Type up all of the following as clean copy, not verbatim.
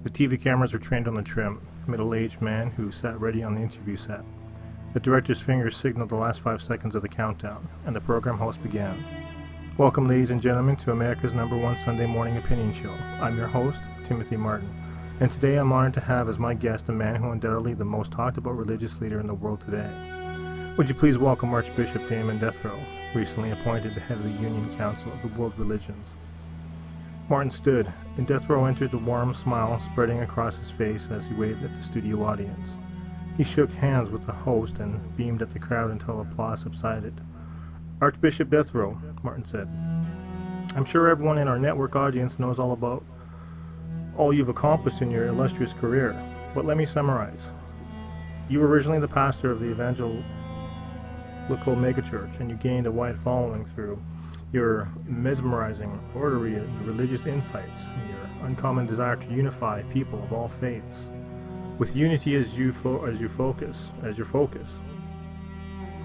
The TV cameras were trained on the trim, middle-aged man who sat ready on the interview set. The director's fingers signaled the last 5 seconds of the countdown, and the program host began. Welcome, ladies and gentlemen, to America's #1 Sunday morning opinion show. I'm your host, Timothy Martin, and today I'm honored to have as my guest a man who undoubtedly the most talked about religious leader in the world today. Would you please welcome Archbishop Damon Deathrow, recently appointed the head of the Union Council of the World Religions. Martin stood, and Deathrow entered, the warm smile spreading across his face as he waved at the studio audience. He shook hands with the host and beamed at the crowd until applause subsided. Archbishop Deathrow, Martin said, I'm sure everyone in our network audience knows all about all you've accomplished in your illustrious career, but let me summarize. You were originally the pastor of the evangelical megachurch, and you gained a wide following through your mesmerizing oratory and religious insights, and your uncommon desire to unify people of all faiths, with unity as your focus.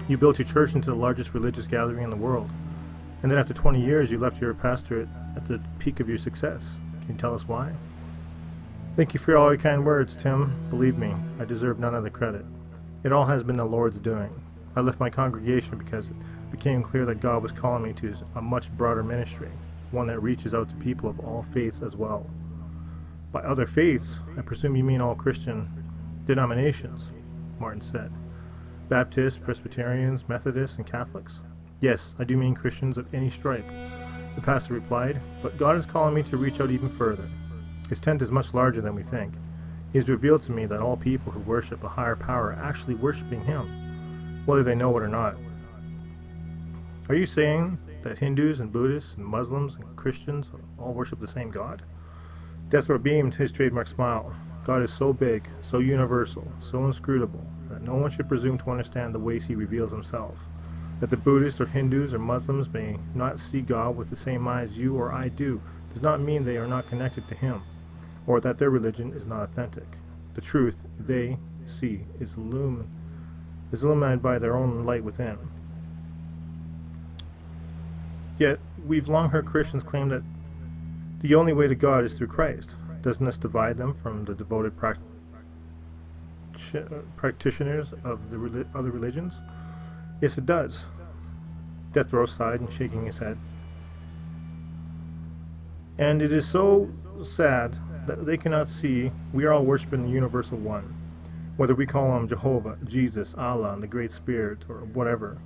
You built your church into the largest religious gathering in the world, and then after 20 years you left your pastorate at the peak of your success. Can you tell us why? Thank you for all your kind words, Tim. Believe me, I deserve none of the credit. It all has been the Lord's doing. I left my congregation because it became clear that God was calling me to a much broader ministry, one that reaches out to people of all faiths as well. By other faiths, I presume you mean all Christian denominations, Martin said. Baptists, Presbyterians, Methodists, and Catholics? Yes, I do mean Christians of any stripe, the pastor replied, but God is calling me to reach out even further. His tent is much larger than we think. He has revealed to me that all people who worship a higher power are actually worshiping Him, whether they know it or not. Are you saying that Hindus and Buddhists and Muslims and Christians all worship the same God? Deathrow beamed his trademark smile. God is so big, so universal, so inscrutable, that no one should presume to understand the ways He reveals Himself. That the Buddhists or Hindus or Muslims may not see God with the same eyes you or I do does not mean they are not connected to Him, or that their religion is not authentic. The truth they see is illuminated by their own light within. Yet, we've long heard Christians claim that the only way to God is through Christ. Doesn't this divide them from the devoted practitioners of the other religions? Yes, it does. Deathrow sighed and shaking his head. And it is so sad that they cannot see we are all worshiping the universal one, whether we call Him Jehovah, Jesus, Allah, and the Great Spirit, or whatever.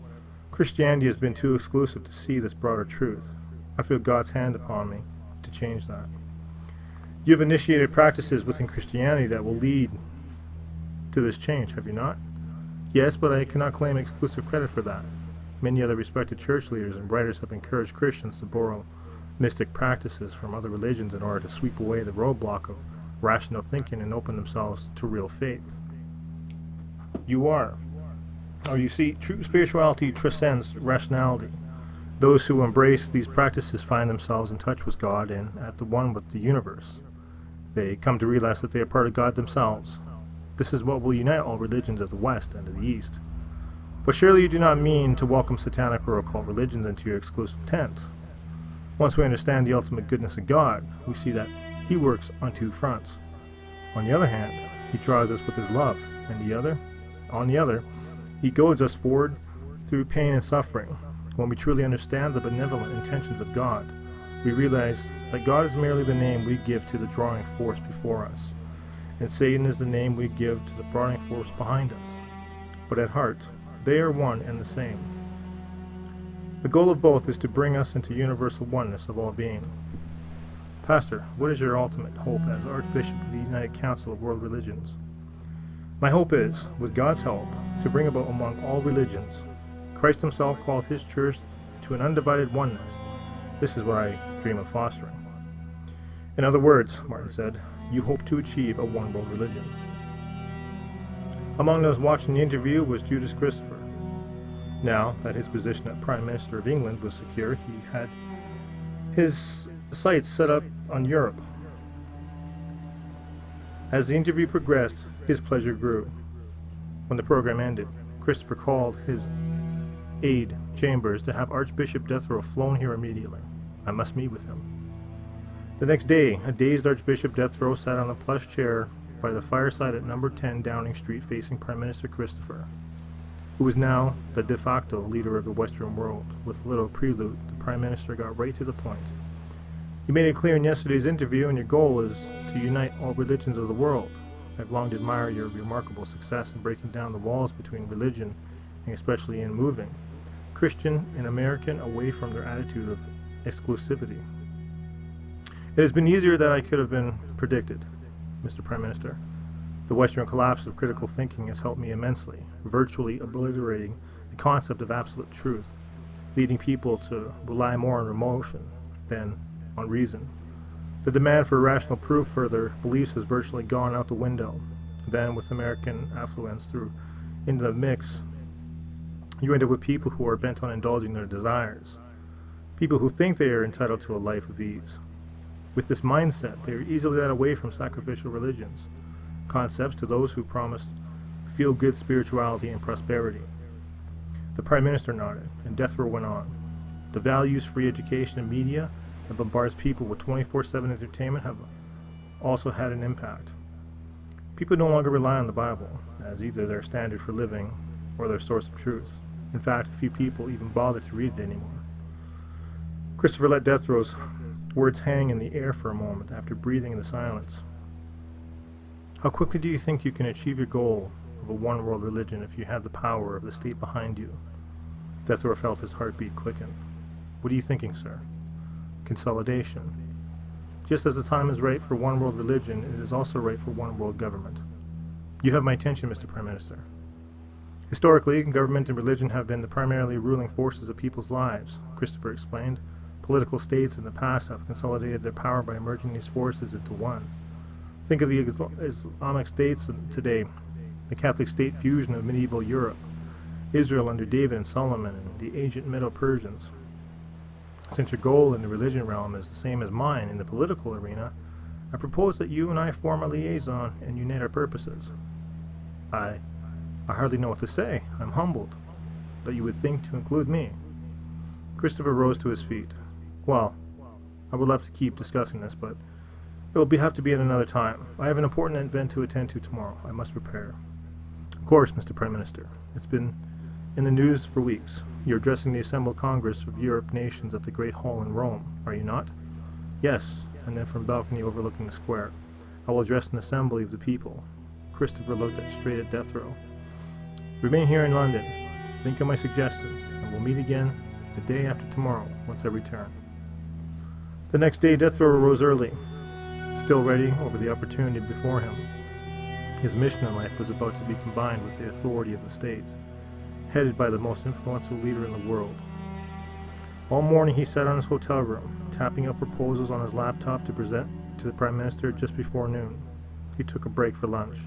Christianity has been too exclusive to see this broader truth. I feel God's hand upon me to change that. You have initiated practices within Christianity that will lead to this change, have you not? Yes, but I cannot claim exclusive credit for that. Many other respected church leaders and writers have encouraged Christians to borrow mystic practices from other religions in order to sweep away the roadblock of rational thinking and open themselves to real faith. You see, true spirituality transcends rationality. Those who embrace these practices find themselves in touch with God and at the one with the universe. They come to realize that they are part of God themselves. This is what will unite all religions of the West and of the East. But surely you do not mean to welcome satanic or occult religions into your exclusive tent. Once we understand the ultimate goodness of God, we see that He works on two fronts. On the other hand, He draws us with His love, and on the other, He goads us forward through pain and suffering. When we truly understand the benevolent intentions of God, we realize that God is merely the name we give to the drawing force before us, and Satan is the name we give to the drawing force behind us. But at heart, they are one and the same. The goal of both is to bring us into universal oneness of all being. Pastor, what is your ultimate hope as Archbishop of the United Council of World Religions? My hope is, with God's help, to bring about among all religions. Christ Himself called His church to an undivided oneness. This is what I dream of fostering. In other words, Martin said, you hope to achieve a one-world religion. Among those watching the interview was Judas Christopher. Now that his position as Prime Minister of England was secure, he had his sights set up on Europe. As the interview progressed, his pleasure grew. When the program ended, Christopher called his aide, Chambers, to have Archbishop Deathrow flown here immediately. I must meet with him. The next day, a dazed Archbishop Death Row sat on a plush chair by the fireside at number 10 Downing Street facing Prime Minister Christopher, who was now the de facto leader of the Western world. With little prelude, the Prime Minister got right to the point. You made it clear in yesterday's interview, and your goal is to unite all religions of the world. I've long admired your remarkable success in breaking down the walls between religion, and especially in moving Christian and American away from their attitude of exclusivity. It has been easier than I could have been predicted, Mr. Prime Minister. The Western collapse of critical thinking has helped me immensely, virtually obliterating the concept of absolute truth, leading people to rely more on emotion than on reason. The demand for rational proof for their beliefs has virtually gone out the window. Then, with American affluence through into the mix, you end up with people who are bent on indulging their desires, people who think they are entitled to a life of ease. With this mindset, they are easily led away from sacrificial religions, concepts to those who promised feel-good spirituality and prosperity. The Prime Minister nodded, and Death Row went on. The values free education and media that bombards people with 24/7 entertainment have also had an impact. People no longer rely on the Bible as either their standard for living or their source of truth. In fact, few people even bother to read it anymore. Christopher let Death Row's words hang in the air for a moment after breathing in the silence. How quickly do you think you can achieve your goal of a one-world religion if you had the power of the state behind you? Death Row felt his heartbeat quicken. What are you thinking, sir? Consolidation. Just as the time is right for one-world religion, it is also right for one-world government. You have my attention, Mr. Prime Minister. Historically, government and religion have been the primarily ruling forces of people's lives, Christopher explained. Political states in the past have consolidated their power by merging these forces into one. Think of the Islamic states today, the Catholic state fusion of medieval Europe, Israel under David and Solomon, and the ancient Medo-Persians. Since your goal in the religion realm is the same as mine in the political arena, I propose that you and I form a liaison and unite our purposes. I hardly know what to say. I'm humbled that you would think to include me. Christopher rose to his feet. Well, I would love to keep discussing this, but it will have to be at another time. I have an important event to attend to tomorrow. I must prepare. Of course, Mr. Prime Minister. It's been in the news for weeks. You're addressing the assembled Congress of Europe nations at the Great Hall in Rome, are you not? Yes, and then from balcony overlooking the square, I will address an assembly of the people. Christopher looked straight at Death Row. Remain here in London. Think of my suggestion, and we'll meet again the day after tomorrow, once I return. The next day, Death Row rose early, still ready over the opportunity before him. His mission in life was about to be combined with the authority of the state, headed by the most influential leader in the world. All morning he sat on his hotel room, tapping out proposals on his laptop to present to the Prime Minister just before noon. He took a break for lunch.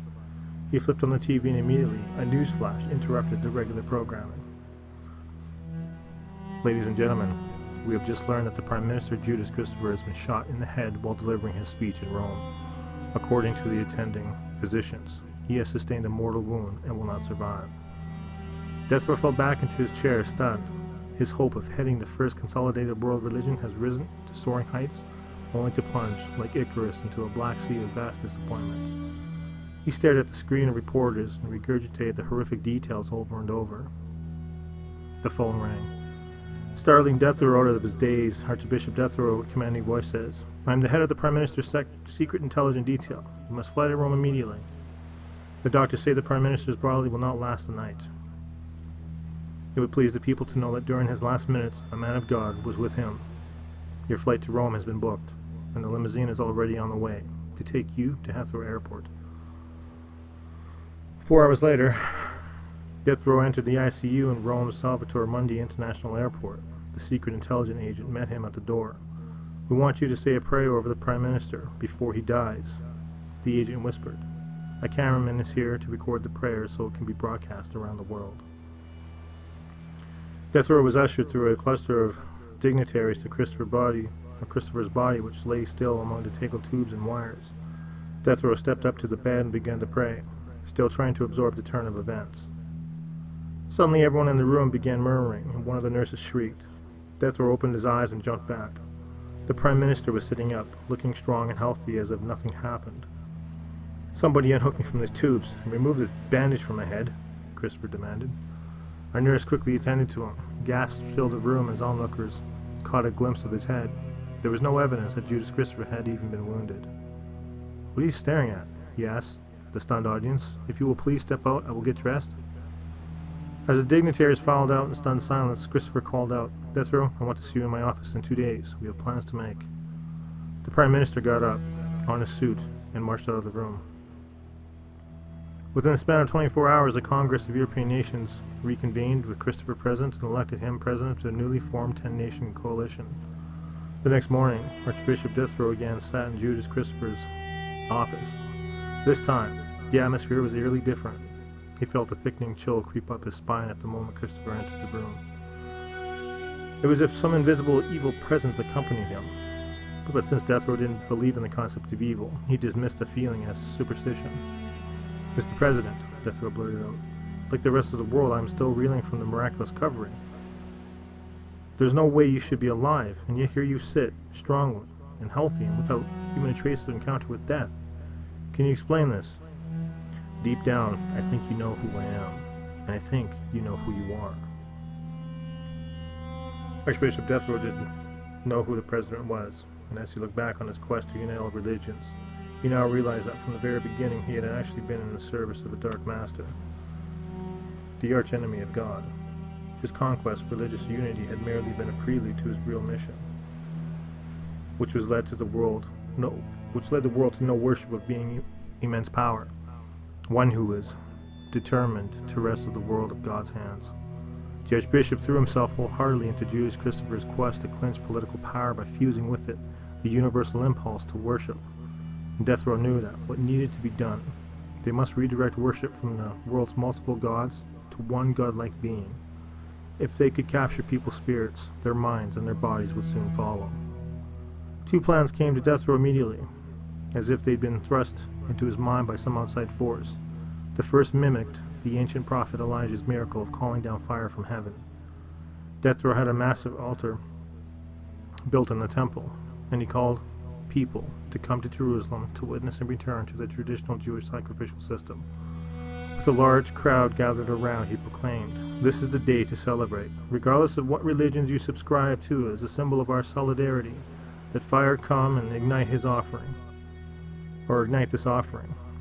He flipped on the TV and immediately a news flash interrupted the regular programming. Ladies and gentlemen, we have just learned that the Prime Minister Judas Christopher has been shot in the head while delivering his speech in Rome. According to the attending physicians, he has sustained a mortal wound and will not survive. Death Row fell back into his chair, stunned. His hope of heading the first consolidated world religion has risen to soaring heights, only to plunge, like Icarus, into a black sea of vast disappointment. He stared at the screen of reporters and regurgitated the horrific details over and over. The phone rang. Startling Death Row out of his daze, Archbishop Death Row, commanding voice says, I am the head of the Prime Minister's secret intelligence detail. You must fly to Rome immediately. The doctors say the Prime Minister's body will not last the night. It would please the people to know that during his last minutes, a man of God was with him. Your flight to Rome has been booked, and the limousine is already on the way to take you to Heathrow Airport. 4 hours later, Death Row entered the ICU in Rome's Salvatore Mundi International Airport. The secret intelligence agent met him at the door. We want you to say a prayer over the Prime Minister before he dies, the agent whispered. A cameraman is here to record the prayer so it can be broadcast around the world. Death Row was ushered through a cluster of dignitaries to Christopher's body, which lay still among the tangled tubes and wires. Death Row stepped up to the bed and began to pray, still trying to absorb the turn of events. Suddenly everyone in the room began murmuring, and one of the nurses shrieked. Death Row opened his eyes and jumped back. The Prime Minister was sitting up, looking strong and healthy as if nothing happened. "Somebody unhook me from these tubes and remove this bandage from my head," Christopher demanded. Our nurse quickly attended to him. Gasps filled the room as onlookers caught a glimpse of his head. There was no evidence that Judas Christopher had even been wounded. "What are you staring at?" he asked the stunned audience. "If you will please step out, I will get dressed." As the dignitaries filed out in stunned silence, Christopher called out, "Death Row, I want to see you in my office in 2 days. We have plans to make." The Prime Minister got up, on his suit, and marched out of the room. Within the span of 24 hours, the Congress of European Nations reconvened with Christopher present and elected him president of the newly formed 10-nation coalition. The next morning, Archbishop Deathrow again sat in Judas Christopher's office. This time, the atmosphere was eerily different. He felt a thickening chill creep up his spine at the moment Christopher entered the room. It was as if some invisible evil presence accompanied him. But since Deathrow didn't believe in the concept of evil, he dismissed the feeling as superstition. "Mr. President," Deathrow blurted out, "like the rest of the world, I am still reeling from the miraculous covering. There's no way you should be alive, and yet here you sit, strong and healthy and without even a trace of encounter with death. Can you explain this?" "Deep down, I think you know who I am, and I think you know who you are." Archbishop Deathrow didn't know who the president was, and as he looked back on his quest to unite all religions, he now realized that from the very beginning he had actually been in the service of a dark master, the archenemy of God. His conquest for religious unity had merely been a prelude to his real mission, which led the world to no worship of being immense power, one who was determined to wrestle the world of God's hands. The Archbishop threw himself wholeheartedly into Judas Christopher's quest to clinch political power by fusing with it the universal impulse to worship. And Deathrow knew that what needed to be done, they must redirect worship from the world's multiple gods to one godlike being. If they could capture people's spirits, their minds and their bodies would soon follow. Two plans came to Deathrow immediately, as if they'd been thrust into his mind by some outside force. The first mimicked the ancient prophet Elijah's miracle of calling down fire from heaven. Deathrow had a massive altar built in the temple, and he called people to come to Jerusalem to witness and return to the traditional Jewish sacrificial system. With a large crowd gathered around, he proclaimed, "This is the day to celebrate. Regardless of what religions you subscribe to, as a symbol of our solidarity, let fire come and ignite this offering."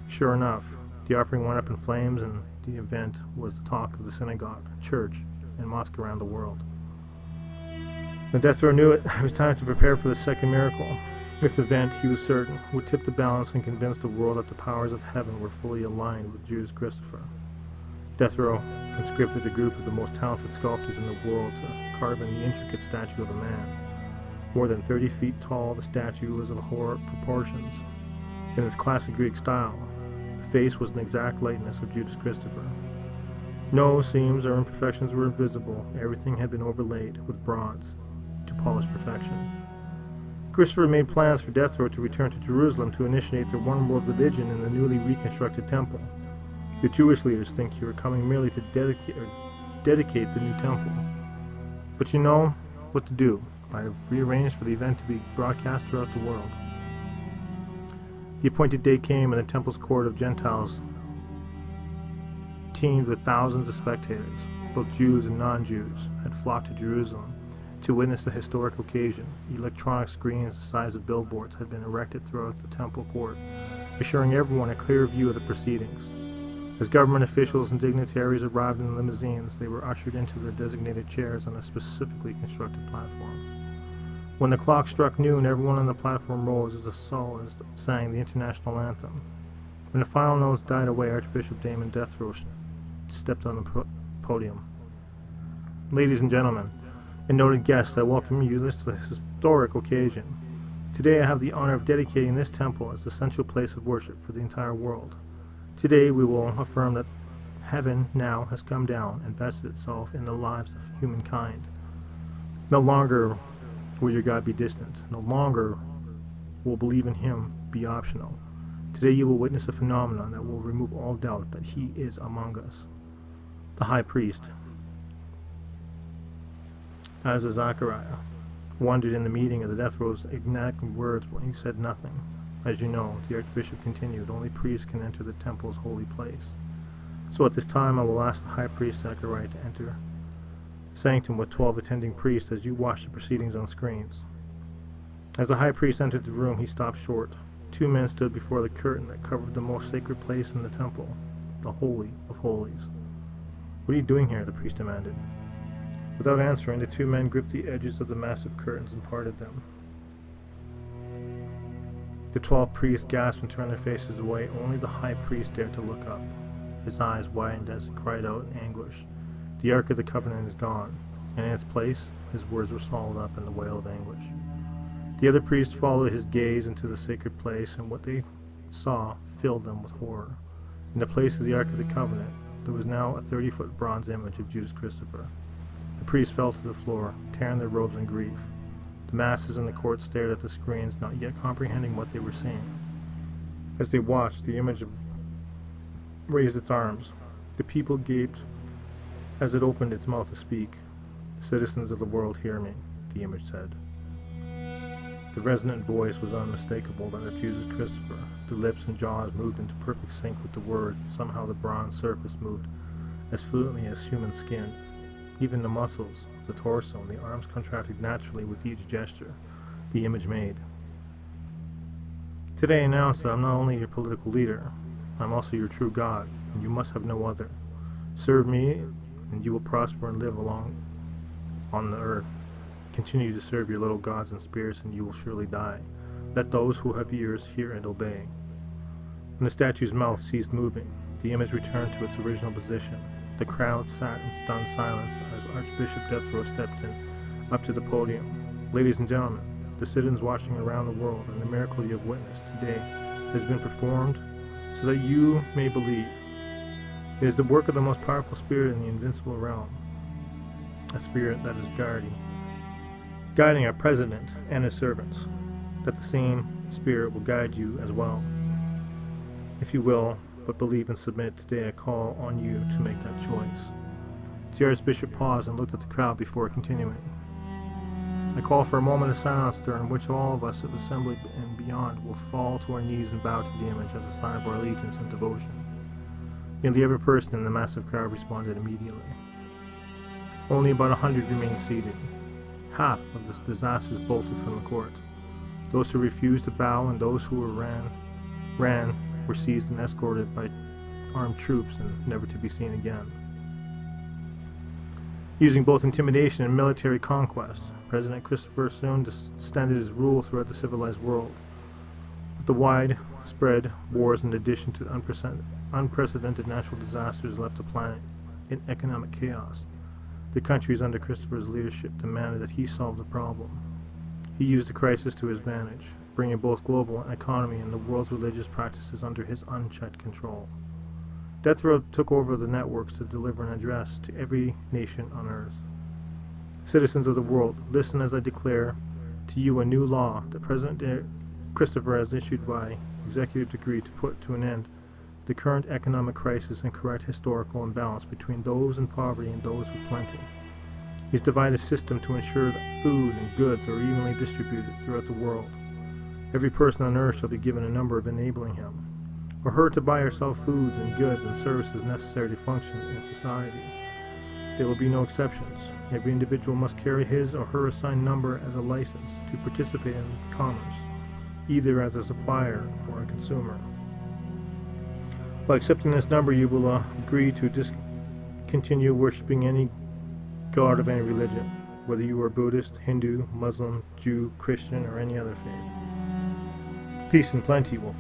Sure enough, the offering went up in flames, and the event was the talk of the synagogue, church, and mosque around the world. When Deathrow knew it was time to prepare for the second miracle. This event, he was certain, would tip the balance and convince the world that the powers of heaven were fully aligned with Judas Christopher. Deathrow conscripted a group of the most talented sculptors in the world to carve in the intricate statue of a man. More than 30 feet tall, the statue was of horrible proportions. In its classic Greek style, the face was an exact likeness of Judas Christopher. No seams or imperfections were visible. Everything had been overlaid with bronze to polished perfection. Christopher made plans for Deathrow to return to Jerusalem to initiate their one-world religion in the newly reconstructed temple. The Jewish leaders think you were coming merely to dedicate the new temple. But you know what to do. I have rearranged for the event to be broadcast throughout the world. The appointed day came, and the temple's court of Gentiles teemed with thousands of spectators. Both Jews and non-Jews had flocked to Jerusalem to witness the historic occasion. Electronic screens the size of billboards had been erected throughout the temple court, assuring everyone a clear view of the proceedings. As government officials and dignitaries arrived in limousines, they were ushered into their designated chairs on a specifically constructed platform. When the clock struck noon, everyone on the platform rose as the soloist sang the international anthem. When the final notes died away, Archbishop Damon Deathrow stepped on the podium. "Ladies and gentlemen, and noted guests, I welcome you to this historic occasion. Today I have the honor of dedicating this temple as the central place of worship for the entire world. Today we will affirm that heaven now has come down and vested itself in the lives of humankind. No longer will your God be distant. No longer will believe in him be optional. Today you will witness a phenomenon that will remove all doubt that he is among us. The high priest, Azazachariah, wondered in the meaning of the death row's enigmatic words when he said nothing. As you know, the Archbishop continued, only priests can enter the temple's holy place. So at this time I will ask the High Priest Zachariah to enter sanctum with 12 attending priests as you watch the proceedings on screens. As the High Priest entered the room, he stopped short. 2 men stood before the curtain that covered the most sacred place in the temple, the Holy of Holies. "What are you doing here?" the priest demanded. Without answering, the 2 men gripped the edges of the massive curtains and parted them. The 12 priests gasped and turned their faces away. Only the High Priest dared to look up. His eyes widened as he cried out in anguish. "The Ark of the Covenant is gone," and in its place, his words were swallowed up in the wail of anguish. The other priests followed his gaze into the sacred place, and what they saw filled them with horror. In the place of the Ark of the Covenant, there was now a 30-foot bronze image of Judas Christopher. The priests fell to the floor, tearing their robes in grief. The masses in the court stared at the screens, not yet comprehending what they were seeing. As they watched, the image raised its arms. The people gaped as it opened its mouth to speak. "Citizens of the world, hear me," the image said. The resonant voice was unmistakable, that of Jesus Christopher. The lips and jaws moved into perfect sync with the words, and somehow the bronze surface moved as fluently as human skin. Even the muscles of the torso and the arms contracted naturally with each gesture the image made. "Today I announce that I'm not only your political leader, I'm also your true God, and you must have no other. Serve me, and you will prosper and live along on the earth. Continue to serve your little gods and spirits, and you will surely die. Let those who have ears hear and obey." When the statue's mouth ceased moving, the image returned to its original position. The crowd sat in stunned silence as Archbishop Deathrow stepped in up to the podium. "Ladies and gentlemen, the citizens watching around the world, and the miracle you have witnessed today has been performed so that you may believe. It is the work of the most powerful spirit in the invincible realm, a spirit that is guiding our president and his servants, that the same spirit will guide you as well. If you will but believe and submit, today I call on you to make that choice." The Archbishop paused and looked at the crowd before continuing. "I call for a moment of silence during which all of us of assembly and beyond will fall to our knees and bow to the image as a sign of our allegiance and devotion." Nearly every person in the massive crowd responded immediately. Only about 100 remained seated. Half of the disasters bolted from the court. Those who refused to bow and those who ran were seized and escorted by armed troops and never to be seen again. Using both intimidation and military conquest, President Christopher soon extended his rule throughout the civilized world. But the widespread wars, in addition to unprecedented natural disasters, left the planet in economic chaos. The countries under Christopher's leadership demanded that he solve the problem. He used the crisis to his advantage, bringing both global economy and the world's religious practices under his unchecked control. Death Row took over the networks to deliver an address to every nation on earth. "Citizens of the world, listen as I declare to you a new law that President Christopher has issued by executive decree to put to an end the current economic crisis and correct historical imbalance between those in poverty and those with plenty. He's divided a system to ensure that food and goods are evenly distributed throughout the world. Every person on earth shall be given a number of enabling him or her to buy or sell foods and goods and services necessary to function in society. There will be no exceptions. Every individual must carry his or her assigned number as a license to participate in commerce, either as a supplier or a consumer. By accepting this number, you will agree to discontinue worshiping any god of any religion, whether you are Buddhist, Hindu, Muslim, Jew, Christian, or any other faith. Peace and plenty will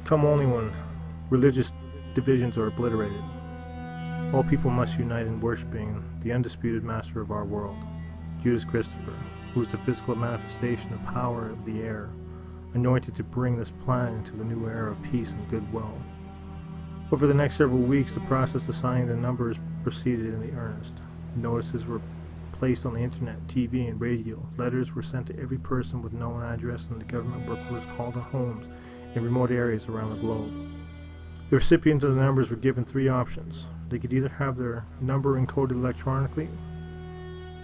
come only when religious divisions are obliterated. All people must unite in worshiping the undisputed master of our world, Judas Christopher, who is the physical manifestation of power of the air, anointed to bring this planet into the new era of peace and goodwill. Over the next several weeks, the process of assigning the numbers proceeded in the earnest. Notices were placed on the internet, TV, and radio. Letters were sent to every person with known address, and the government workers called on homes in remote areas around the globe. The recipients of the numbers were given 3 options. They could either have their number encoded electronically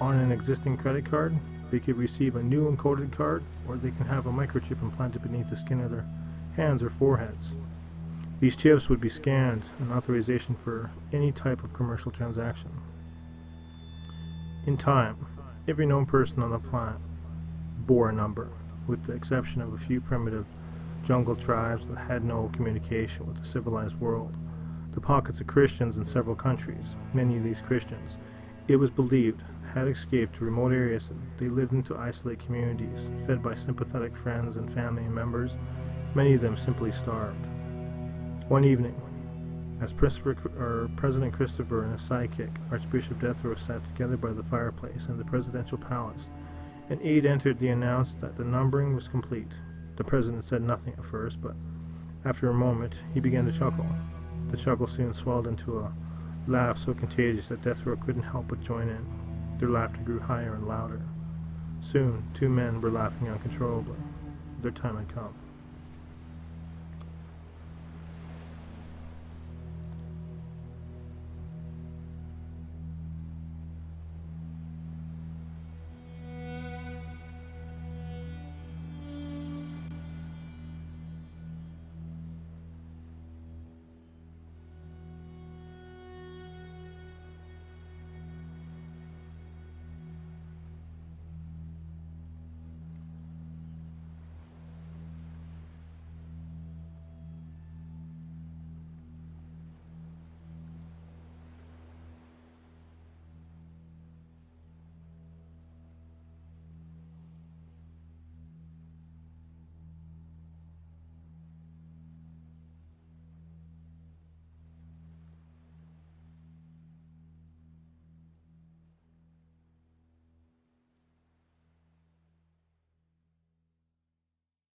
on an existing credit card, They could receive a new encoded card, or they can have a microchip implanted beneath the skin of their hands or foreheads. These chips would be scanned and authorization for any type of commercial transaction. In time, every known person on the planet bore a number, with the exception of a few primitive jungle tribes that had no communication with the civilized world. The pockets of Christians in several countries, many of these Christians, it was believed, had escaped to remote areas. They lived into isolated communities, fed by sympathetic friends and family members. Many of them simply starved. One evening, as President Christopher and his sidekick, Archbishop Deathrow, sat together by the fireplace in the presidential palace, an aide entered to announce that the numbering was complete. The president said nothing at first, but after a moment he began to chuckle. The chuckle soon swelled into a laugh so contagious that Deathrow couldn't help but join in. Their laughter grew higher and louder. Soon, two men were laughing uncontrollably. Their time had come.